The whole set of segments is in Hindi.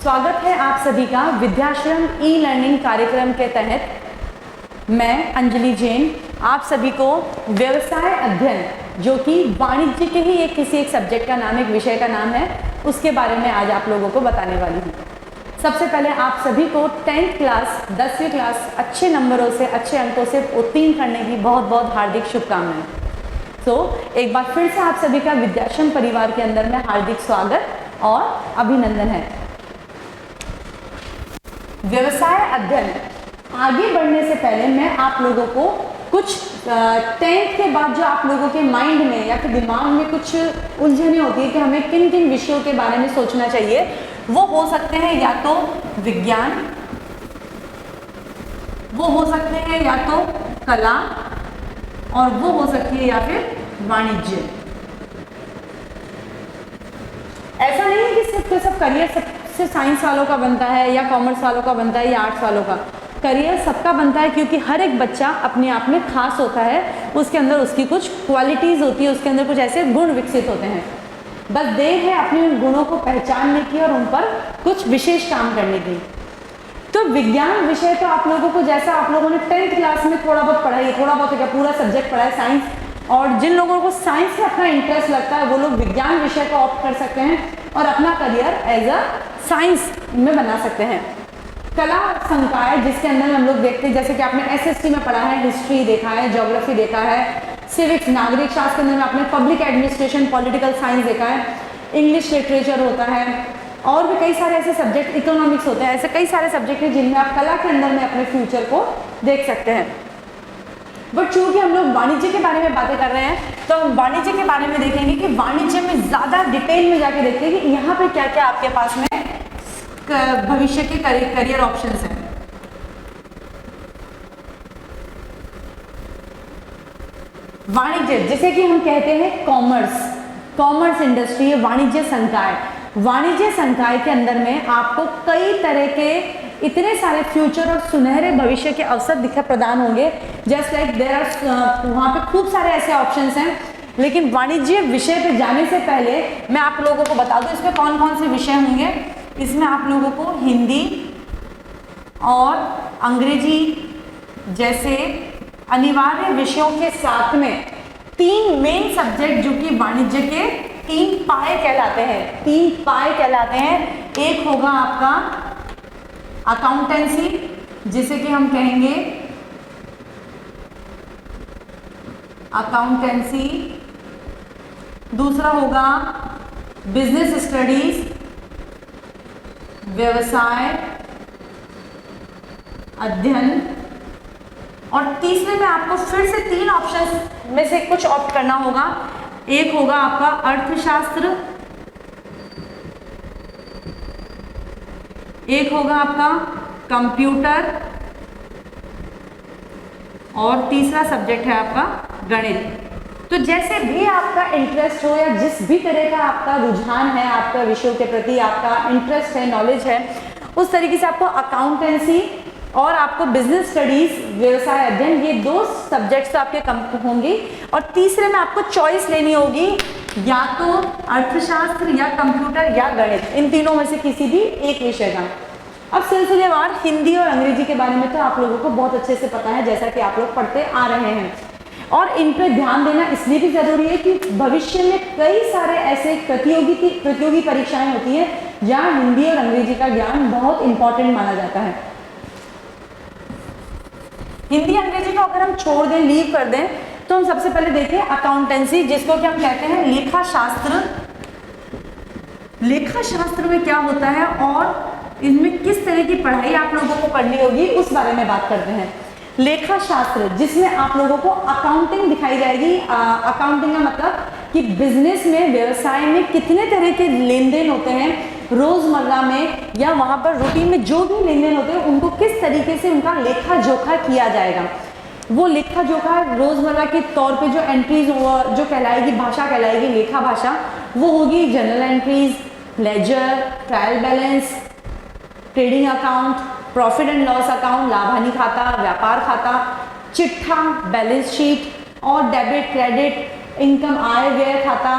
स्वागत है आप सभी का विद्याश्रम ई लर्निंग कार्यक्रम के तहत। मैं अंजलि जैन आप सभी को व्यवसाय अध्ययन, जो कि वाणिज्य के ही किसी एक सब्जेक्ट का नाम, एक विषय का नाम है, उसके बारे में आज आप लोगों को बताने वाली हूँ। सबसे पहले आप सभी को 10th क्लास 10वीं क्लास अच्छे नंबरों से, अच्छे अंकों से उत्तीर्ण करने की बहुत बहुत हार्दिक शुभकामनाएं। तो एक बार फिर से आप सभी का विद्याश्रम परिवार के अंदर में हार्दिक स्वागत और अभिनंदन है। व्यवसाय अध्ययन आगे बढ़ने से पहले मैं आप लोगों को कुछ 10th के बाद जो आप लोगों के माइंड में या फिर दिमाग में कुछ उलझने होती है कि हमें किन किन विषयों के बारे में सोचना चाहिए, वो हो सकते हैं या तो विज्ञान, वो हो सकते हैं या तो कला, और वो हो सकती है या फिर वाणिज्य। ऐसा नहीं है कि सिर्फ सब करियर सबसे साइंस वालों का बनता है या कॉमर्स वालों का बनता है या आर्ट्स वालों का। करियर सबका बनता है क्योंकि हर एक बच्चा अपने आप में खास होता है, उसके अंदर उसकी कुछ क्वालिटीज़ होती है, उसके अंदर कुछ ऐसे गुण विकसित होते हैं। बस देर है अपने उन गुणों को पहचानने की और उन पर कुछ विशेष काम करने की। तो विज्ञान विषय तो आप लोगों को, जैसा आप लोगों ने 10th क्लास में थोड़ा बहुत पढ़ा है, थोड़ा बहुत क्या पूरा सब्जेक्ट पढ़ा है साइंस, और जिन लोगों को साइंस में अपना इंटरेस्ट लगता है वो लोग विज्ञान विषय को ऑप्ट कर सकते हैं और अपना करियर एज अ साइंस में बना सकते हैं। कला संकाय जिसके अंदर हम लोग देखते हैं, जैसे कि आपने एसएसटी में पढ़ा है, हिस्ट्री देखा है, ज्योग्राफी देखा है, सिविक्स नागरिक शास्त्र के अंदर में आपने पब्लिक एडमिनिस्ट्रेशन पॉलिटिकल साइंस देखा है, इंग्लिश लिटरेचर होता है, और भी कई सारे ऐसे सब्जेक्ट, इकोनॉमिक्स होते हैं, ऐसे कई सारे सब्जेक्ट हैं जिनमें आप कला के अंदर में अपने फ्यूचर को देख सकते हैं। बट चूंकि हम लोग वाणिज्य के बारे में बातें कर रहे हैं, तो हम वाणिज्य के बारे में देखेंगे कि वाणिज्य में ज़्यादा डिटेल में जाके देखते हैं कि यहाँ पे क्या क्या आपके पास में भविष्य के करियर ऑप्शंस हैं। वाणिज्य जिसे कि हम कहते हैं कॉमर्स इंडस्ट्री, वाणिज्य संकाय। वाणिज्य संकाय के अंदर में आपको कई तरह के इतने सारे फ्यूचर और सुनहरे भविष्य के अवसर दिखा प्रदान होंगे। जस्ट लाइक देयर आर, वहाँ पे खूब सारे ऐसे ऑप्शंस हैं। लेकिन वाणिज्य विषय पे जाने से पहले मैं आप लोगों को बता दूं इसमें कौन कौन से विषय होंगे। इसमें आप लोगों को हिंदी और अंग्रेजी जैसे अनिवार्य विषयों के साथ में 3 मेन सब्जेक्ट जो कि वाणिज्य के 3 पाए कहलाते हैं, 3 पाए कहलाते हैं। एक होगा आपका अकाउंटेंसी, जिसे कि हम कहेंगे अकाउंटेंसी। दूसरा होगा बिजनेस स्टडीज, व्यवसाय अध्ययन, और तीसरे में आपको फिर से 3 ऑप्शन में से कुछ ऑप्ट करना होगा। एक होगा आपका अर्थशास्त्र, एक होगा आपका कंप्यूटर, और तीसरा सब्जेक्ट है आपका गणित। तो जैसे भी आपका इंटरेस्ट हो या जिस भी तरह का आपका रुझान है, आपका विषयों के प्रति आपका इंटरेस्ट है, नॉलेज है, उस तरीके से आपको अकाउंटेंसी और आपको बिजनेस स्टडीज, व्यवसाय अध्ययन, ये 2 सब्जेक्ट्स तो आपके कम होंगी। और तीसरे में आपको चॉइस लेनी होगी, या तो अर्थशास्त्र या कंप्यूटर या गणित, इन तीनों में से किसी भी एक विषय का। अब सिलसिलेवार हिंदी और अंग्रेजी के बारे में तो आप लोगों को बहुत अच्छे से पता है, जैसा कि आप लोग पढ़ते आ रहे हैं, और इन पर ध्यान देना इसलिए भी जरूरी है कि भविष्य में कई सारे ऐसे प्रतियोगी परीक्षाएं होती हैं जहां हिंदी और अंग्रेजी का ज्ञान बहुत इंपॉर्टेंट माना जाता है। हिंदी अंग्रेजी को अगर हम छोड़ दें, लीव कर दें, तो हम सबसे पहले देखें अकाउंटेंसी, जिसको कि हम कहते हैं लेखा शास्त्र। लेखा शास्त्र में क्या होता है और इसमें किस तरह की पढ़ाई आप लोगों को करनी होगी, उस बारे में बात करते हैं। लेखा शास्त्र जिसमें आप लोगों को अकाउंटिंग दिखाई जाएगी। अकाउंटिंग का मतलब कि बिजनेस में, व्यवसाय में कितने तरह के लेन देन होते हैं रोजमर्रा में, या वहां पर रूटीन में जो भी लेन देन होते हैं उनको किस तरीके से उनका लेखा जोखा किया जाएगा। वो लेखा जोखा रोजमर्रा के तौर पे जो एंट्रीज जो कहलाएगी, भाषा कहलाएगी लेखा भाषा, वो होगी general entries, ledger, trial balance, trading account, profit and loss account, लाभ हानि खाता, व्यापार खाता, चिट्ठा, बैलेंस शीट, और डेबिट क्रेडिट, इनकम आय व्यय खाता,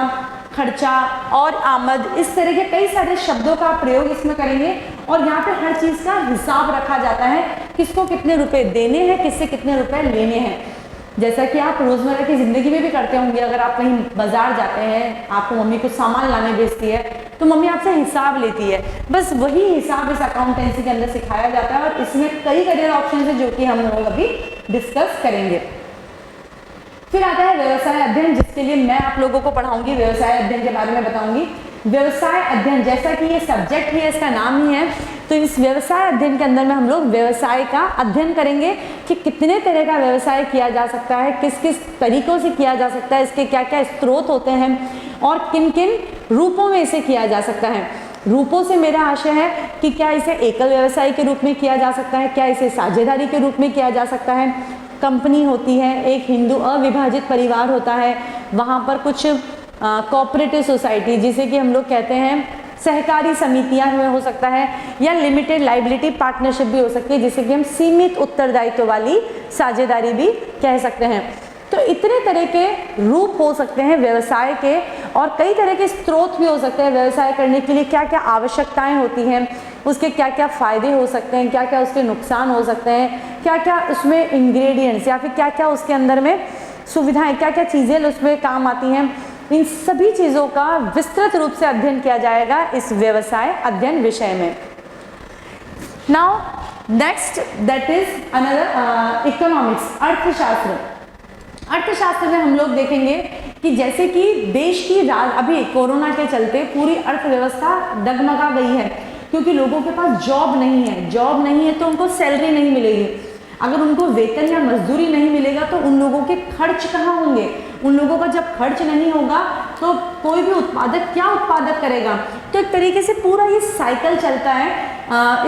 खर्चा और आमद, इस तरह के कई सारे शब्दों का प्रयोग इसमें करेंगे। और यहाँ पे हर चीज़ का हिसाब रखा जाता है, किसको कितने रुपए देने हैं, किससे कितने रुपए लेने हैं। जैसा कि आप रोज़मर्रा की ज़िंदगी में भी करते होंगे, अगर आप कहीं बाजार जाते हैं, आपको मम्मी कुछ सामान लाने भेजती है तो मम्मी आपसे हिसाब लेती है। बस वही हिसाब इस अकाउंटेंसी के अंदर सिखाया जाता है और इसमें कई करियर ऑप्शन है जो कि हम लोग अभी डिस्कस करेंगे। फिर आता है व्यवसाय अध्ययन, जिसके लिए मैं आप लोगों को पढ़ाऊंगी, व्यवसाय अध्ययन के बारे में बताऊंगी। व्यवसाय अध्ययन, जैसा कि ये सब्जेक्ट ही है, इसका नाम ही है, तो इस व्यवसाय अध्ययन के अंदर में हम लोग व्यवसाय का अध्ययन करेंगे कि कितने तरह का व्यवसाय किया जा सकता है, किस किस तरीकों से किया जा सकता है, इसके क्या क्या स्रोत होते हैं और किन किन रूपों में इसे किया जा सकता है। रूपों से मेरा आशय है कि क्या इसे एकल व्यवसाय के रूप में किया जा सकता है, क्या इसे साझेदारी के रूप में किया जा सकता है। कंपनी होती है, एक हिंदू अविभाजित परिवार होता है, वहाँ पर कुछ कोऑपरेटिव सोसाइटी जिसे कि हम लोग कहते हैं सहकारी समितियां में हो सकता है, या लिमिटेड लाइबिलिटी पार्टनरशिप भी हो सकती है, जिसे कि हम सीमित उत्तरदायित्व वाली साझेदारी भी कह सकते हैं। तो इतने तरह के रूप हो सकते हैं व्यवसाय के, और कई तरह के स्रोत भी हो सकते हैं। व्यवसाय करने के लिए क्या क्या आवश्यकताएं होती हैं, उसके क्या क्या फ़ायदे हो सकते हैं, क्या क्या उसके नुकसान हो सकते हैं, क्या क्या उसमें इंग्रेडिएंट्स या फिर क्या क्या उसके अंदर में सुविधाएं, क्या क्या चीज़ें उसमें काम आती हैं, इन सभी चीज़ों का विस्तृत रूप से अध्ययन किया जाएगा इस व्यवसाय अध्ययन विषय में। Now next that is another economics, अर्थशास्त्र। अर्थशास्त्र में हम लोग देखेंगे कि जैसे कि देश की अभी कोरोना के चलते पूरी अर्थव्यवस्था डगमगा गई है, क्योंकि लोगों के पास जॉब नहीं है। जॉब नहीं है तो उनको सैलरी नहीं मिलेगी, अगर उनको वेतन या मजदूरी नहीं मिलेगा तो उन लोगों के खर्च कहाँ होंगे। उन लोगों का जब खर्च नहीं होगा तो कोई भी उत्पादक क्या उत्पादक करेगा। तो एक तरीके से पूरा ये साइकिल चलता है।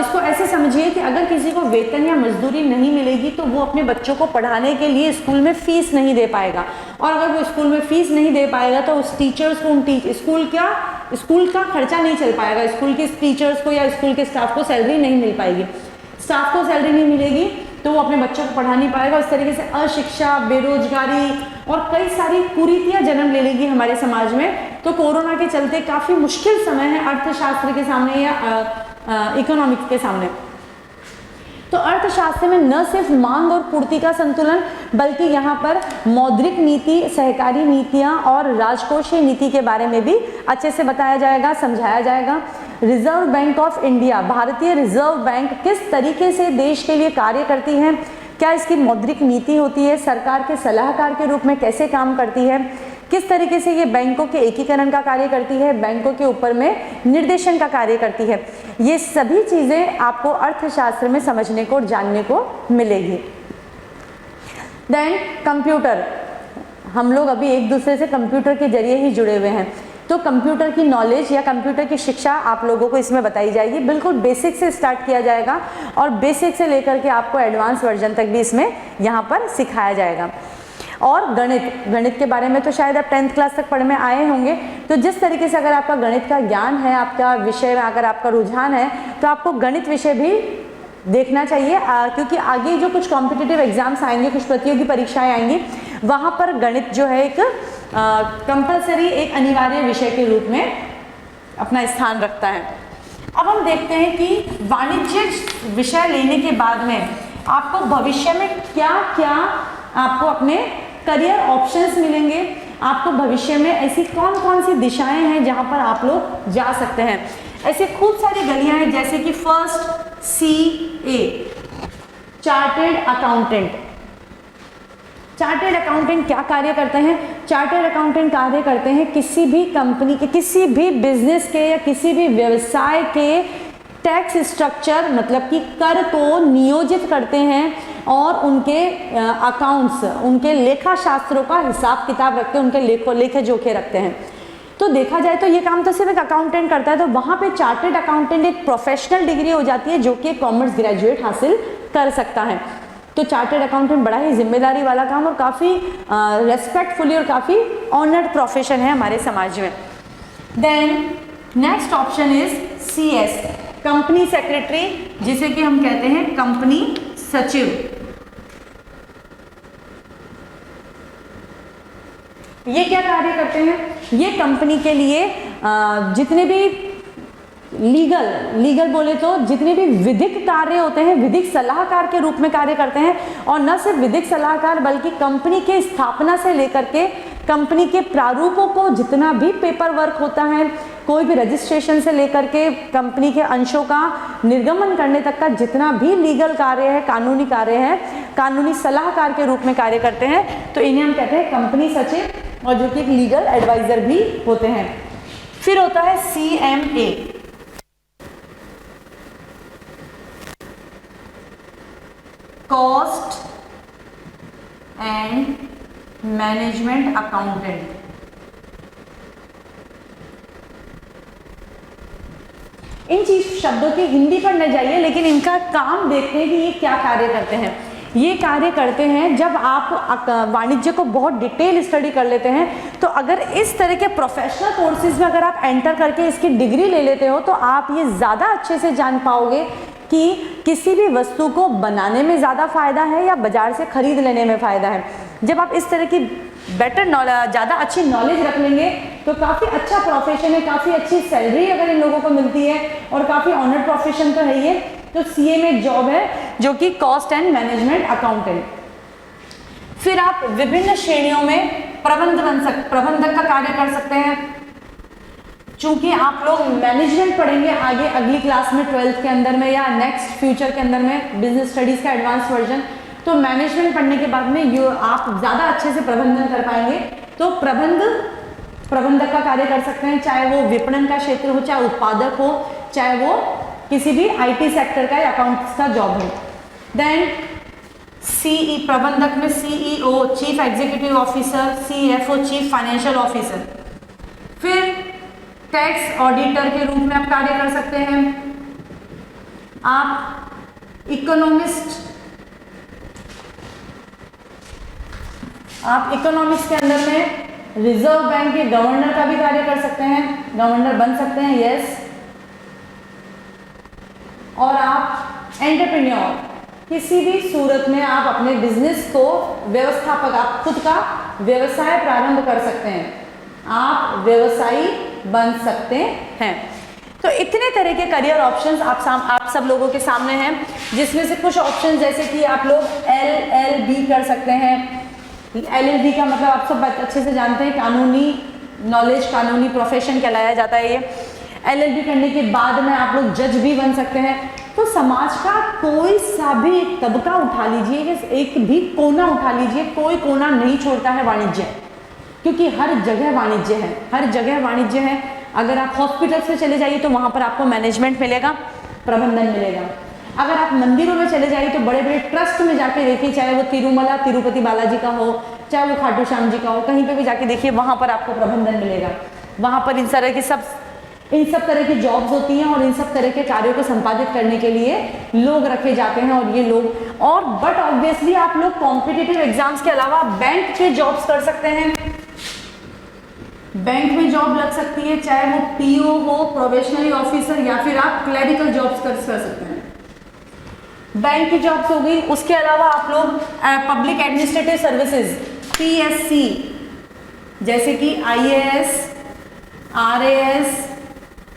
इसको ऐसे समझिए कि अगर किसी को वेतन या मजदूरी नहीं मिलेगी तो वो अपने बच्चों को पढ़ाने के लिए स्कूल में फीस नहीं दे पाएगा, और अगर वो स्कूल में फीस नहीं दे पाएगा तो उस टीचर्स को स्कूल का खर्चा नहीं चल पाएगा, स्कूल के टीचर्स को या स्कूल के स्टाफ को सैलरी नहीं मिल पाएगी। स्टाफ को सैलरी नहीं मिलेगी तो वो अपने बच्चों को पढ़ा नहीं पाएगा। इस तरीके से अशिक्षा, बेरोजगारी और कई सारी कुरीतियां जन्म ले लेगी हमारे समाज में। तो कोरोना के चलते काफ़ी मुश्किल समय है अर्थशास्त्र के सामने या इकोनॉमिक्स के सामने। तो अर्थशास्त्र में न सिर्फ मांग और पूर्ति का संतुलन, बल्कि यहाँ पर मौद्रिक नीति, सहकारी नीतियाँ और राजकोषीय नीति के बारे में भी अच्छे से बताया जाएगा, समझाया जाएगा। रिजर्व बैंक ऑफ इंडिया, भारतीय रिजर्व बैंक किस तरीके से देश के लिए कार्य करती है, क्या इसकी मौद्रिक नीति होती है, सरकार के सलाहकार के रूप में कैसे काम करती है, किस तरीके से ये बैंकों के एकीकरण का कार्य करती है, बैंकों के ऊपर में निर्देशन का कार्य करती है, ये सभी चीज़ें आपको अर्थशास्त्र में समझने को और जानने को मिलेगी। देन कंप्यूटर, हम लोग अभी एक दूसरे से कंप्यूटर के जरिए ही जुड़े हुए हैं, तो कंप्यूटर की नॉलेज या कंप्यूटर की शिक्षा आप लोगों को इसमें बताई जाएगी। बिल्कुल बेसिक से स्टार्ट किया जाएगा और बेसिक से लेकर के आपको एडवांस वर्जन तक भी इसमें यहाँ पर सिखाया जाएगा। और गणित के बारे में तो शायद आप 10th क्लास तक पढ़ में आए होंगे। तो जिस तरीके से अगर आपका गणित का ज्ञान है, आपका विषय में अगर आपका रुझान है, तो आपको गणित विषय भी देखना चाहिए, क्योंकि आगे जो कुछ कॉम्पिटिटिव एग्जाम्स आएंगे, कुछ प्रतियोगी परीक्षाएं आएंगी, वहाँ पर गणित जो है एक कंपलसरी, एक अनिवार्य विषय के रूप में अपना स्थान रखता है। अब हम देखते हैं कि वाणिज्य विषय लेने के बाद में आपको भविष्य में क्या क्या आपको अपने करियर ऑप्शंस मिलेंगे, आपको भविष्य में ऐसी कौन कौन सी दिशाएं हैं जहां पर आप लोग जा सकते हैं। ऐसे खूब सारी गलियां हैं, जैसे कि first CA, chartered accountant. Chartered accountant क्या कार्य करते हैं? चार्टर्ड अकाउंटेंट कार्य करते हैं किसी भी कंपनी के, किसी भी बिजनेस के या किसी भी व्यवसाय के टैक्स स्ट्रक्चर, मतलब कि कर को नियोजित करते हैं और उनके अकाउंट्स, उनके लेखा शास्त्रों का हिसाब किताब रखते हैं, उनके लेखे जोखे रखते हैं। तो देखा जाए तो ये काम तो सिर्फ एक अकाउंटेंट करता है, तो वहाँ पे चार्टर्ड अकाउंटेंट एक प्रोफेशनल डिग्री हो जाती है जो कि कॉमर्स ग्रेजुएट हासिल कर सकता है। तो चार्टर्ड अकाउंटेंट बड़ा ही जिम्मेदारी वाला काम और काफ़ी रेस्पेक्टफुली और काफ़ी ऑनर्ड प्रोफेशन है हमारे समाज में। Then next option is CS, company secretary, जिसे कि हम कहते हैं कंपनी सचिव। ये क्या कार्य करते हैं? ये कंपनी के लिए जितने भी लीगल बोले तो जितने भी विधिक कार्य होते हैं, विधिक सलाहकार के रूप में कार्य करते हैं। और न सिर्फ विधिक सलाहकार बल्कि कंपनी के स्थापना से लेकर के कंपनी के प्रारूपों को जितना भी पेपर वर्क होता है, कोई भी रजिस्ट्रेशन से लेकर के कंपनी के अंशों का निर्गमन करने तक का जितना भी लीगल कार्य है, कानूनी कार्य है, कानूनी सलाहकार के रूप में कार्य करते हैं। तो इन्हें हम कहते हैं कंपनी सचिव, और जो कि एक लीगल एडवाइजर भी होते हैं। फिर होता है CMA, cost and management accountant. इन चीज शब्दों की हिंदी पर न जाइए, लेकिन इनका काम देखते हैं कि ये क्या कार्य करते हैं। ये कार्य करते हैं जब आप वाणिज्य को बहुत डिटेल स्टडी कर लेते हैं, तो अगर इस तरह के प्रोफेशनल कोर्सेज में अगर आप एंटर करके इसकी डिग्री ले लेते हो तो आप ये ज़्यादा अच्छे से जान पाओगे कि किसी भी वस्तु को बनाने में ज़्यादा फायदा है या बाजार से खरीद लेने में फ़ायदा है। जब आप इस तरह की बेटर नॉलेज, ज़्यादा अच्छी नॉलेज रख लेंगे तो काफ़ी अच्छा प्रोफेशन है, काफ़ी अच्छी सैलरी अगर इन लोगों को मिलती है और काफ़ी ऑनर्ड प्रोफेशन तो है ये। तो CA में एक जॉब है जो कि कॉस्ट एंड मैनेजमेंट अकाउंटेंट। फिर आप विभिन्न श्रेणियों में प्रबंधक का कार्य कर सकते हैं। चूंकि आप लोग मैनेजमेंट पढ़ेंगे आगे अगली क्लास में 12th के अंदर में या नेक्स्ट फ्यूचर के अंदर में बिजनेस स्टडीज का एडवांस वर्जन, तो मैनेजमेंट पढ़ने के बाद में आप ज़्यादा अच्छे से प्रबंधन कर पाएंगे। तो प्रबंधक का कार्य कर सकते हैं, चाहे वो विपणन का क्षेत्र हो, चाहे उत्पादक हो, चाहे वो किसी भी IT सेक्टर का या अकाउंट्स का जॉब हो। देन प्रबंधक में CEO chief executive officer, CFO chief financial officer. फिर टैक्स ऑडिटर के रूप में आप कार्य कर सकते हैं। आप इकोनॉमिक्स के अंदर में रिजर्व बैंक के गवर्नर का भी कार्य कर सकते हैं, गवर्नर बन सकते हैं, यस। और आप एंटरप्रेन्योर, किसी भी सूरत में आप अपने बिजनेस को व्यवस्थापक, आप खुद का व्यवसाय प्रारंभ कर सकते हैं, आप व्यवसायी बन सकते हैं। तो इतने तरह के करियर ऑप्शंस आप सब लोगों के सामने हैं, जिसमें से कुछ ऑप्शंस जैसे कि आप लोग LLB कर सकते हैं। LLB का मतलब आप सब अच्छे से जानते हैं, कानूनी नॉलेज, कानूनी प्रोफेशन कहलाया जाता है ये। LLB करने के बाद में आप लोग जज भी बन सकते हैं। तो समाज का कोई सा भी एक तबका उठा लीजिए, एक भी कोना उठा लीजिए, कोई कोना नहीं छोड़ता है वाणिज्य, क्योंकि हर जगह वाणिज्य है, हर जगह वाणिज्य है। अगर आप हॉस्पिटल्स में चले जाइए तो वहाँ पर आपको मैनेजमेंट मिलेगा, प्रबंधन मिलेगा। अगर आप मंदिरों में चले जाइए तो बड़े बड़े ट्रस्ट में जाके देखिए, चाहे वो तिरुमला तिरुपति बालाजी का हो, चाहे वो खाटू श्याम जी का हो, कहीं पे भी जाके देखिए, वहाँ पर आपको प्रबंधन मिलेगा। वहाँ पर इन सब तरह की जॉब्स होती हैं और इन सब तरह के कार्यों को संपादित करने के लिए लोग रखे जाते हैं। और ये लोग और बट ऑब्वियसली आप लोग कॉम्पिटिटिव एग्जाम्स के अलावा बैंक के जॉब्स कर सकते हैं, बैंक में जॉब लग सकती है, चाहे वो PO हो, प्रोबेशनरी ऑफिसर, या फिर आप क्लरिकल जॉब्स कर सकते हैं। बैंक की जॉब्स हो गई। उसके अलावा आप लोग पब्लिक एडमिनिस्ट्रेटिव सर्विसेज PSC जैसे कि IAS, RAS,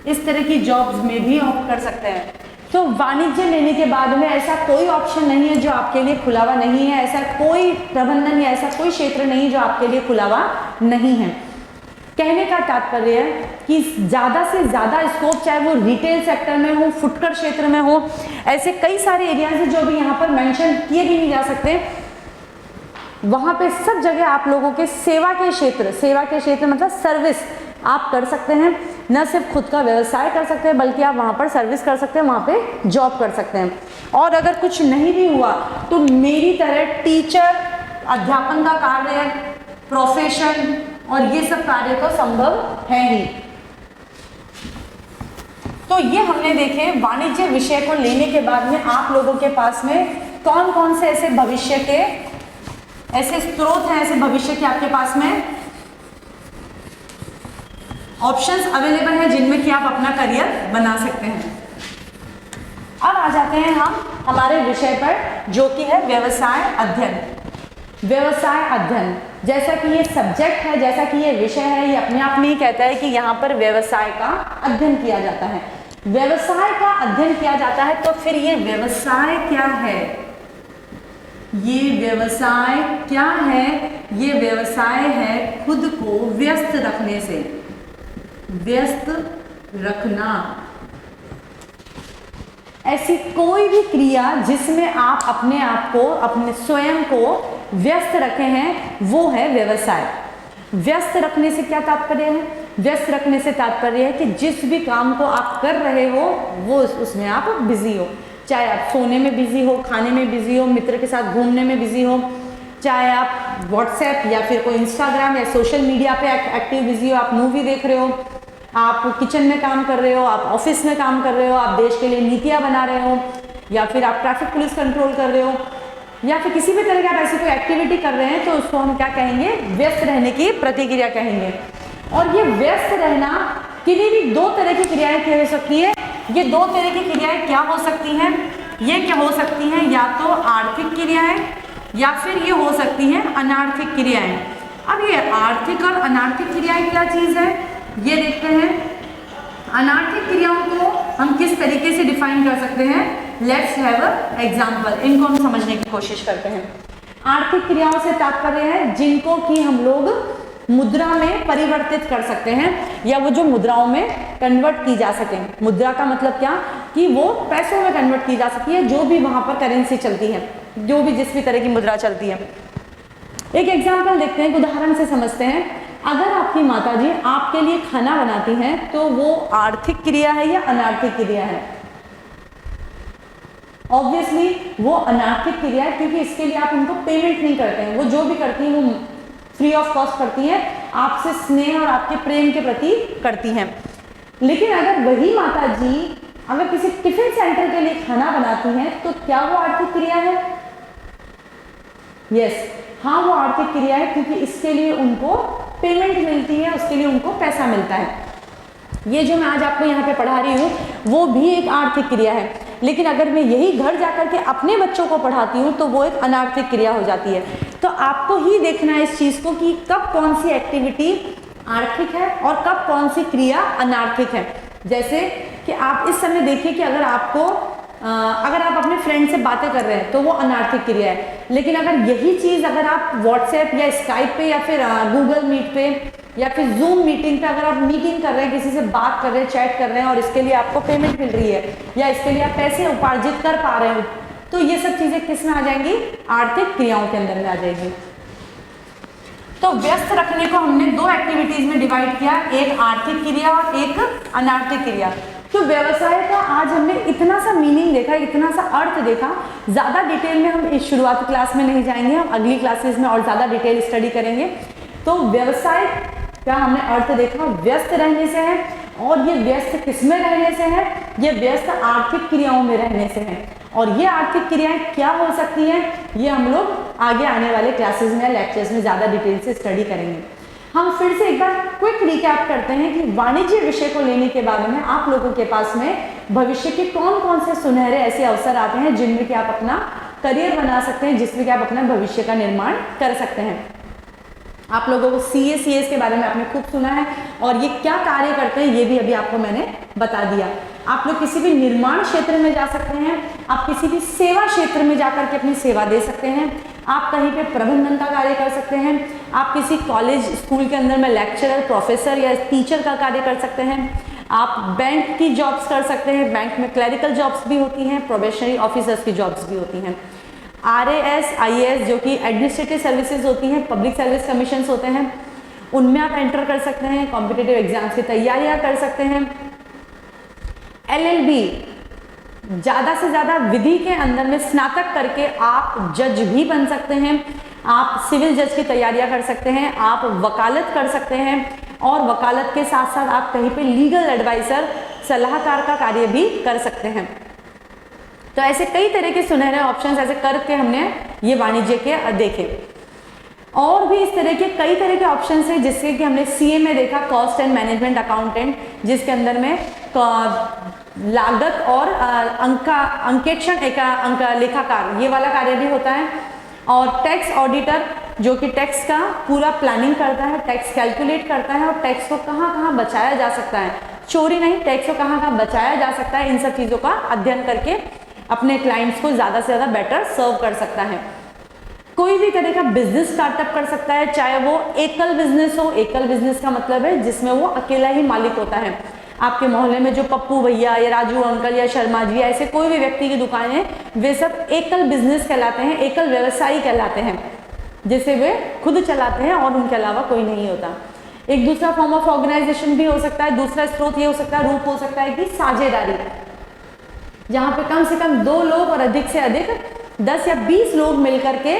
इस तरह की जॉब्स में भी ऑप्ट कर सकते हैं। तो वाणिज्य लेने के बाद में ऐसा कोई ऑप्शन नहीं है जो आपके लिए खुला हुआ नहीं है, ऐसा कोई प्रबंधन या ऐसा कोई क्षेत्र नहीं जो आपके लिए खुला हुआ नहीं है। कहने का तात्पर्य है कि ज़्यादा से ज़्यादा स्कोप, चाहे वो रिटेल सेक्टर में हो, फुटकर क्षेत्र में हो, ऐसे कई सारे एरियाज हैं जो भी यहाँ पर मेंशन किए भी नहीं जा सकते। वहाँ पे सब जगह आप लोगों के सेवा के क्षेत्र मतलब सर्विस आप कर सकते हैं। न सिर्फ खुद का व्यवसाय कर सकते हैं बल्कि आप वहाँ पर सर्विस कर सकते हैं, वहाँ पे जॉब कर सकते हैं। और अगर कुछ नहीं भी हुआ तो मेरी तरह टीचर, अध्यापन का कार्य, प्रोफेशन और ये सब कार्य तो संभव है ही। तो ये हमने देखे वाणिज्य विषय को लेने के बाद में आप लोगों के पास में कौन कौन से ऐसे भविष्य के ऐसे स्रोत हैं, ऐसे भविष्य के आपके पास में ऑप्शंस अवेलेबल हैं जिनमें कि आप अपना करियर बना सकते हैं। अब आ जाते हैं हम हमारे विषय पर, जो कि है व्यवसाय अध्ययन। व्यवसाय अध्ययन जैसा कि ये सब्जेक्ट है, जैसा कि ये विषय है, ये अपने आप में ही कहता है कि यहाँ पर व्यवसाय का अध्ययन किया जाता है। व्यवसाय का अध्ययन किया जाता है, तो फिर ये व्यवसाय क्या है? ये व्यवसाय क्या है? ये व्यवसाय है खुद को व्यस्त रखने से, व्यस्त रखना। ऐसी कोई भी क्रिया जिसमें आप अपने आप को, अपने स्वयं को व्यस्त रखे हैं, वो है व्यवसाय। व्यस्त रखने से क्या तात्पर्य है? व्यस्त रखने से तात्पर्य है कि जिस भी काम को आप कर रहे हो वो उसमें आप बिजी हो, चाहे आप सोने में बिजी हो, खाने में बिजी हो, मित्र के साथ घूमने में बिजी हो, चाहे आप व्हाट्सएप या फिर कोई इंस्टाग्राम या सोशल मीडिया पे एक्टिव बिजी हो, आप मूवी देख रहे हो, आप किचन में काम कर रहे हो, आप ऑफिस में काम कर रहे हो, आप देश के लिए नीतियाँ बना रहे हो, या फिर आप ट्रैफिक पुलिस कंट्रोल कर रहे हो, या फिर किसी भी तरह की आप ऐसी कोई एक्टिविटी कर रहे हैं, तो उसको हम क्या कहेंगे? व्यस्त रहने की प्रतिक्रिया कहेंगे। और ये व्यस्त रहना किन्हीं भी दो तरह की क्रियाएं क्या हो सकती है? ये दो तरह की क्रियाएं क्या हो सकती हैं? ये क्या हो सकती हैं? या तो आर्थिक क्रियाएं या फिर ये हो सकती हैं अनार्थिक क्रियाएं। अब ये आर्थिक और अनार्थिक क्रियाएं क्या चीज़ है, ये देखते हैं। अनार्थिक क्रियाओं को हम किस तरीके से डिफाइन कर सकते हैं? Let's have a example. इनको हम समझने की कोशिश करते हैं। आर्थिक क्रियाओं से तात्पर्य है जिनको कि हम लोग मुद्रा में परिवर्तित कर सकते हैं, या वो जो मुद्राओं में कन्वर्ट की जा सके। मुद्रा का मतलब क्या? कि वो पैसों में कन्वर्ट की जा सकती है, जो भी वहां पर करेंसी चलती है, जो भी जिस भी तरह की मुद्रा चलती है। एक एग्जाम्पल देखते हैं, एक उदाहरण से समझते हैं। अगर आपकी माताजी आपके लिए खाना बनाती हैं, तो वो आर्थिक क्रिया है या अनार्थिक क्रिया है? ऑब्वियसली वो अनार्थिक क्रिया है, क्योंकि इसके लिए आप उनको पेमेंट नहीं करते हैं। वो जो भी करती हैं वो फ्री ऑफ कॉस्ट करती हैं, आपसे स्नेह और आपके प्रेम के प्रति करती हैं। लेकिन अगर वही माताजी अगर किसी टिफिन सेंटर के लिए खाना बनाती हैं, तो क्या वो आर्थिक क्रिया है? यस, हाँ, वो आर्थिक क्रिया है, क्योंकि इसके लिए उनको पेमेंट मिलती है, उसके लिए उनको पैसा मिलता है। ये जो मैं आज आपको यहाँ पे पढ़ा रही हूँ, वो भी एक आर्थिक क्रिया है। लेकिन अगर मैं यही घर जाकर के अपने बच्चों को पढ़ाती हूँ, तो वो एक अनार्थिक क्रिया हो जाती है। तो आपको ही देखना है इस चीज़ को कि कब कौन सी एक्टिविटी आर्थिक है और कब कौन सी क्रिया अनार्थिक है। जैसे कि आप इस समय देखिए कि अगर आप अपने फ्रेंड से बातें कर रहे हैं, तो वो अनार्थिक क्रिया है। लेकिन अगर यही चीज़ अगर आप व्हाट्सएप या स्काइप पे या फिर गूगल मीट पे या फिर जूम मीटिंग पे अगर आप मीटिंग कर रहे हैं, किसी से बात कर रहे हैं, चैट कर रहे हैं, और इसके लिए आपको पेमेंट मिल रही है या इसके लिए आप पैसे उपार्जित कर पा रहे हो, तो ये सब चीज़ें किस में आ जाएंगी? आर्थिक क्रियाओं के अंदर में आ जाएगी। तो व्यस्त रखने को हमने दो एक्टिविटीज में डिवाइड किया, एक आर्थिक क्रिया और एक अनार्थिक क्रिया। तो व्यवसाय का आज हमने इतना सा मीनिंग देखा, इतना सा अर्थ देखा। ज़्यादा डिटेल में हम इस शुरुआती क्लास में नहीं जाएंगे, हम अगली क्लासेस में और ज़्यादा डिटेल स्टडी करेंगे। तो व्यवसाय का हमने अर्थ देखा, व्यस्त रहने से है, और ये व्यस्त किसमें रहने से है? ये व्यस्त आर्थिक क्रियाओं में रहने से है। और ये आर्थिक क्रियाएं क्या हो सकती हैं, ये हम लोग आगे आने वाले क्लासेस में, लेक्चर्स में ज़्यादा डिटेल से स्टडी करेंगे। हम फिर से एक बार क्विक रिकैप करते हैं कि वाणिज्य विषय को लेने के बाद में आप लोगों के पास में भविष्य के कौन कौन से सुनहरे ऐसे अवसर आते हैं जिनमें कि आप अपना करियर बना सकते हैं, जिसमें कि आप अपना भविष्य का निर्माण कर सकते हैं। आप लोगों को CA के बारे में आपने खूब सुना है, और ये क्या कार्य करते हैं ये भी अभी आपको मैंने बता दिया। आप लोग किसी भी निर्माण क्षेत्र में जा सकते हैं, आप किसी भी सेवा क्षेत्र में जाकर के अपनी सेवा दे सकते हैं, आप कहीं पे प्रबंधन का कार्य कर सकते हैं, आप किसी कॉलेज स्कूल के अंदर में लेक्चरर, प्रोफेसर या टीचर का कार्य कर सकते हैं, आप बैंक की जॉब्स कर सकते हैं, बैंक में क्लरिकल जॉब्स भी होती हैं, प्रोबेशनरी ऑफिसर्स की जॉब्स भी होती हैं, RAS, IAS जो कि एडमिनिस्ट्रेटिव सर्विसेज होती हैं, पब्लिक सर्विस कमीशंस होते हैं, उनमें आप एंटर कर सकते हैं, कॉम्पिटिटिव एग्जाम्स की तैयारियां कर सकते हैं। LLB ज़्यादा से ज़्यादा विधि के अंदर में स्नातक करके आप जज भी बन सकते हैं, आप सिविल जज की तैयारियां कर सकते हैं, आप वकालत कर सकते हैं, और वकालत के साथ साथ आप कहीं पे लीगल एडवाइजर, सलाहकार का कार्य भी कर सकते हैं। तो ऐसे कई तरह के सुनहरे ऑप्शंस ऐसे करके हमने ये वाणिज्य के देखे। और भी इस तरह के कई तरह के ऑप्शंस हैं, जिससे कि हमने CA में देखा कॉस्ट एंड मैनेजमेंट अकाउंटेंट, जिसके अंदर में लागत और अंकेक्षण अंक लेखाकार ये वाला कार्य भी होता है, और टैक्स ऑडिटर जो कि टैक्स का पूरा प्लानिंग करता है, टैक्स कैलकुलेट करता है और टैक्स को कहाँ कहाँ बचाया जा सकता है, चोरी नहीं, टैक्स को कहाँ कहाँ बचाया जा सकता है, इन सब चीज़ों का अध्ययन करके अपने क्लाइंट्स को ज़्यादा से ज़्यादा बेटर सर्व कर सकता है। कोई भी तरह का बिजनेस स्टार्टअप कर सकता है, चाहे वो एकल बिजनेस हो। एकल बिजनेस का मतलब है जिसमें वो अकेला ही मालिक होता है। आपके मोहल्ले में जो पप्पू भैया या राजू अंकल या शर्मा जी ऐसे कोई भी व्यक्ति की दुकान है, वे सब एकल बिजनेस कहलाते हैं, एकल व्यवसायी कहलाते हैं, जिसे वे खुद चलाते हैं और उनके अलावा कोई नहीं होता। एक दूसरा फॉर्म ऑफ ऑर्गेनाइजेशन भी हो सकता है, दूसरा स्रोत ये हो सकता है, रूप हो सकता है कि साझेदारी, जहाँ पे कम से कम 2 लोग और अधिक से अधिक 10 या 20 लोग मिलकर के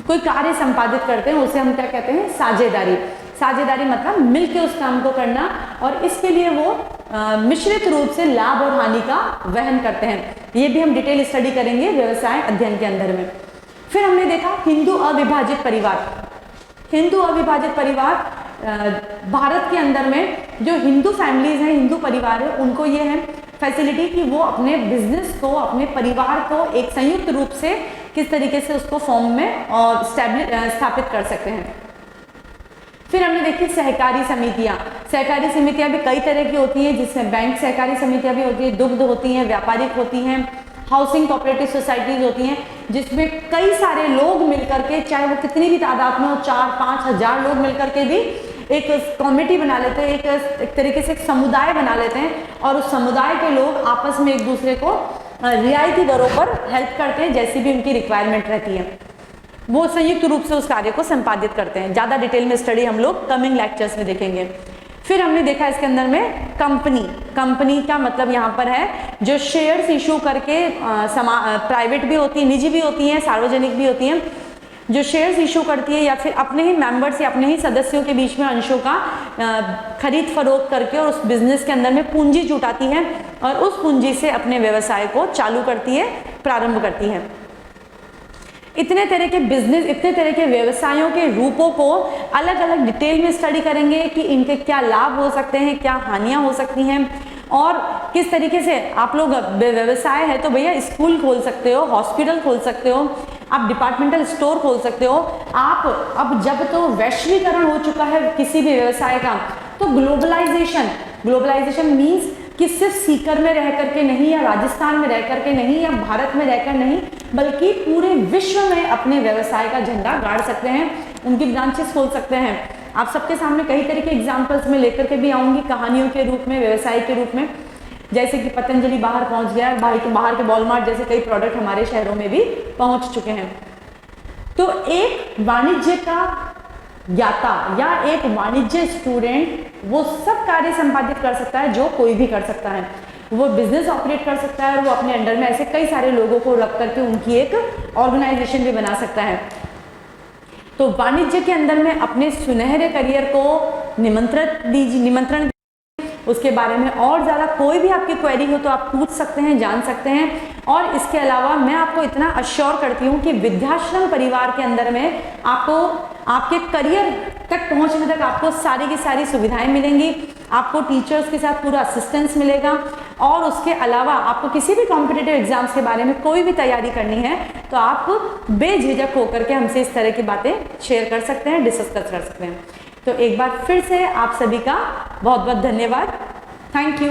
कोई कार्य संपादित करते हैं, उसे हम क्या कहते हैं, साझेदारी। साझेदारी मतलब मिलके उस काम को करना, और इसके लिए वो मिश्रित रूप से लाभ और हानि का वहन करते हैं। ये भी हम डिटेल स्टडी करेंगे व्यवसाय अध्ययन के अंदर में। फिर हमने देखा हिंदू अविभाजित परिवार। हिंदू अविभाजित परिवार भारत के अंदर में जो हिंदू फैमिलीज हैं, हिंदू परिवार है, उनको ये है फैसिलिटी कि वो अपने बिजनेस को, अपने परिवार को एक संयुक्त रूप से किस तरीके से उसको फॉर्म में और स्थापित कर सकते हैं। फिर हमने देखी सहकारी समितियां। सहकारी समितियां भी कई तरह की होती हैं, जिसमें बैंक सहकारी समितियां भी होती हैं, दुग्ध होती हैं, व्यापारिक होती हैं, हाउसिंग कोऑपरेटिव सोसाइटीज होती हैं, जिसमें कई सारे लोग मिलकर के, चाहे वो कितनी भी तादाद में हो, 4-5 हजार लोग मिलकर के भी एक कमेटी बना लेते हैं, एक तरीके से एक समुदाय बना लेते हैं, और उस समुदाय के लोग आपस में एक दूसरे को रियायती दरों पर हेल्प करते हैं, जैसी भी उनकी रिक्वायरमेंट रहती है, वो संयुक्त रूप से उस कार्य को संपादित करते हैं। ज़्यादा डिटेल में स्टडी हम लोग कमिंग लेक्चर्स में देखेंगे। फिर हमने देखा इसके अंदर में कंपनी। कंपनी का मतलब यहाँ पर है जो शेयर्स इशू करके प्राइवेट भी होती है, निजी भी होती हैं, सार्वजनिक भी होती हैं, जो शेयर्स इशू करती है या फिर अपने ही मेंबर्स या अपने ही सदस्यों के बीच में अंशों का खरीद फरोख्त करके और उस बिजनेस के अंदर में पूंजी जुटाती है और उस पूंजी से अपने व्यवसाय को चालू करती है, प्रारंभ करती है। इतने तरह के बिजनेस, इतने तरह के व्यवसायों के रूपों को अलग अलग डिटेल में स्टडी करेंगे कि इनके क्या लाभ हो सकते हैं, क्या हानियां हो सकती हैं, और किस तरीके से आप लोग व्यवसाय है तो भैया स्कूल खोल सकते हो, हॉस्पिटल खोल सकते हो, आप डिपार्टमेंटल स्टोर खोल सकते हो। आप अब जब तो वैश्वीकरण हो चुका है किसी भी व्यवसाय का, तो ग्लोबलाइजेशन मीन्स कि सिर्फ सीकर में रह करके नहीं, या राजस्थान में रह करके नहीं, या भारत में रहकर नहीं, बल्कि पूरे विश्व में अपने व्यवसाय का झंडा गाड़ सकते हैं, उनकी ब्रांचेस खोल सकते हैं। आप सबके सामने कई तरह के एग्जाम्पल्स में लेकर के भी आऊंगी, कहानियों के रूप में, व्यवसाय के रूप में, जैसे कि पतंजलि बाहर पहुंच गया, बाहर के वॉलमार्ट जैसे कई प्रोडक्ट हमारे शहरों में भी पहुंच चुके हैं। तो एक वाणिज्य का ज्ञाता या एक वाणिज्य स्टूडेंट वो सब कार्य संपादित कर सकता है जो कोई भी कर सकता है। वो बिजनेस ऑपरेट कर सकता है और वो अपने अंडर में ऐसे कई सारे लोगों को रख करके उनकी एक ऑर्गेनाइजेशन भी बना सकता है। तो वाणिज्य के अंदर में अपने सुनहरे करियर को निमंत्रण उसके बारे में और ज़्यादा कोई भी आपकी क्वेरी हो तो आप पूछ सकते हैं, जान सकते हैं। और इसके अलावा मैं आपको इतना अश्योर करती हूँ कि विद्याश्रम परिवार के अंदर में आपको आपके करियर तक पहुँचने तक आपको सारी की सारी सुविधाएं मिलेंगी, आपको टीचर्स के साथ पूरा असिस्टेंस मिलेगा, और उसके अलावा आपको किसी भी कॉम्पिटिटिव एग्जाम्स के बारे में कोई भी तैयारी करनी है तो आप बेझिझक होकर के हमसे इस तरह की बातें शेयर कर सकते हैं, डिस्कस कर सकते हैं। तो एक बार फिर से आप सभी का बहुत बहुत धन्यवाद। Thank you.